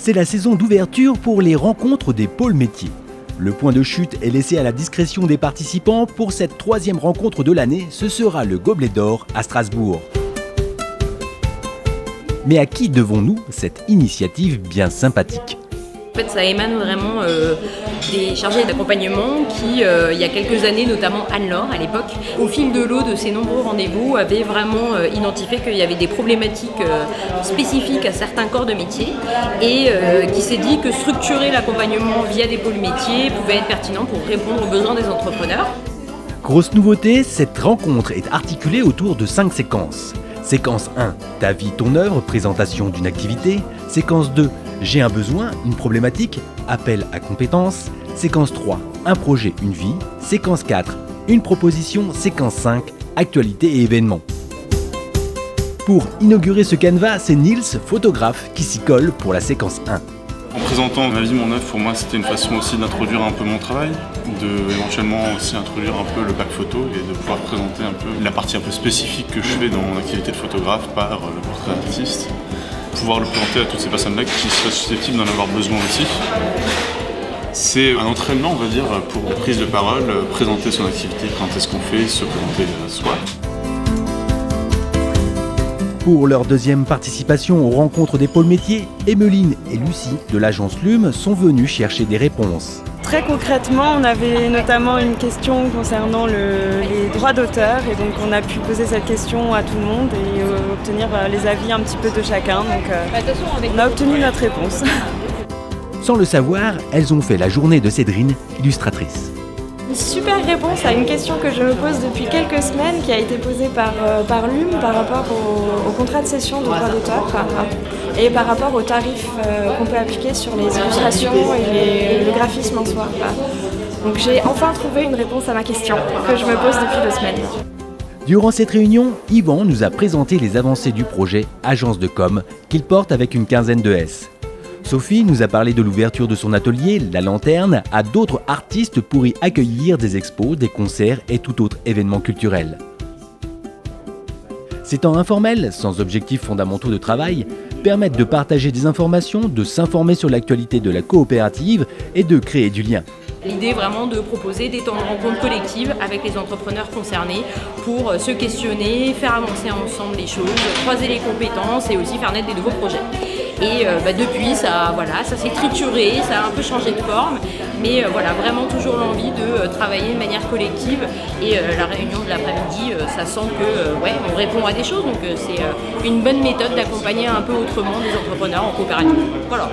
C'est la saison d'ouverture pour les rencontres des pôles métiers. Le point de chute est laissé à la discrétion des participants. Pour cette 3e rencontre de l'année, ce sera le Gobelet d'Or à Strasbourg. Mais à qui devons-nous cette initiative bien sympathique ? En fait, ça émane vraiment des chargés d'accompagnement qui, il y a quelques années, notamment Anne-Laure à l'époque, au fil de l'eau de ces nombreux rendez-vous, avait vraiment identifié qu'il y avait des problématiques spécifiques à certains corps de métier et qui s'est dit que structurer l'accompagnement via des pôles métiers pouvait être pertinent pour répondre aux besoins des entrepreneurs. Grosse nouveauté, cette rencontre est articulée autour de 5 séquences. Séquence 1, ta vie, ton œuvre, présentation d'une activité. Séquence 2, j'ai un besoin, une problématique, appel à compétences. Séquence 3, un projet, une vie. Séquence 4, une proposition. Séquence 5, actualité et événements. Pour inaugurer ce canevas, c'est Nils, photographe, qui s'y colle pour la séquence 1. En présentant ma vie, mon œuvre, pour moi, c'était une façon aussi d'introduire un peu mon travail, de éventuellement aussi introduire un peu le bac photo et de pouvoir présenter un peu la partie un peu spécifique que je fais dans mon activité de photographe par le portrait d'artiste. Pouvoir le présenter à toutes ces personnes-là qui seraient susceptibles d'en avoir besoin aussi. C'est un entraînement, on va dire, pour une prise de parole, présenter son activité, présenter ce qu'on fait, se présenter soi. Pour leur 2e participation aux rencontres des pôles métiers, Emmeline et Lucie de l'agence LUM sont venues chercher des réponses. Très concrètement, on avait notamment une question concernant les droits d'auteur et donc on a pu poser cette question à tout le monde et obtenir les avis un petit peu de chacun. Donc on a obtenu notre réponse. Sans le savoir, elles ont fait la journée de Cédrine, illustratrice. Une super réponse à une question que je me pose depuis quelques semaines qui a été posée par LUM par rapport au contrat de cession de droits d'auteur et par rapport aux tarifs qu'on peut appliquer sur les illustrations et le graphisme en soi. Donc j'ai enfin trouvé une réponse à ma question que je me pose depuis 2 semaines. Durant cette réunion, Yvan nous a présenté les avancées du projet Agence de com qu'il porte avec une quinzaine de S. Sophie nous a parlé de l'ouverture de son atelier, La Lanterne, à d'autres artistes pour y accueillir des expos, des concerts et tout autre événement culturel. Ces temps informels, sans objectifs fondamentaux de travail, permettent de partager des informations, de s'informer sur l'actualité de la coopérative et de créer du lien. L'idée vraiment de proposer des temps de rencontre collectives avec les entrepreneurs concernés pour se questionner, faire avancer ensemble les choses, croiser les compétences et aussi faire naître des nouveaux projets. Et depuis, ça s'est trituré, ça a un peu changé de forme, mais vraiment toujours l'envie de travailler de manière collective. Et la réunion de l'après-midi, ça sent que on répond à des choses, donc c'est une bonne méthode d'accompagner un peu autrement des entrepreneurs en coopérative. Voilà.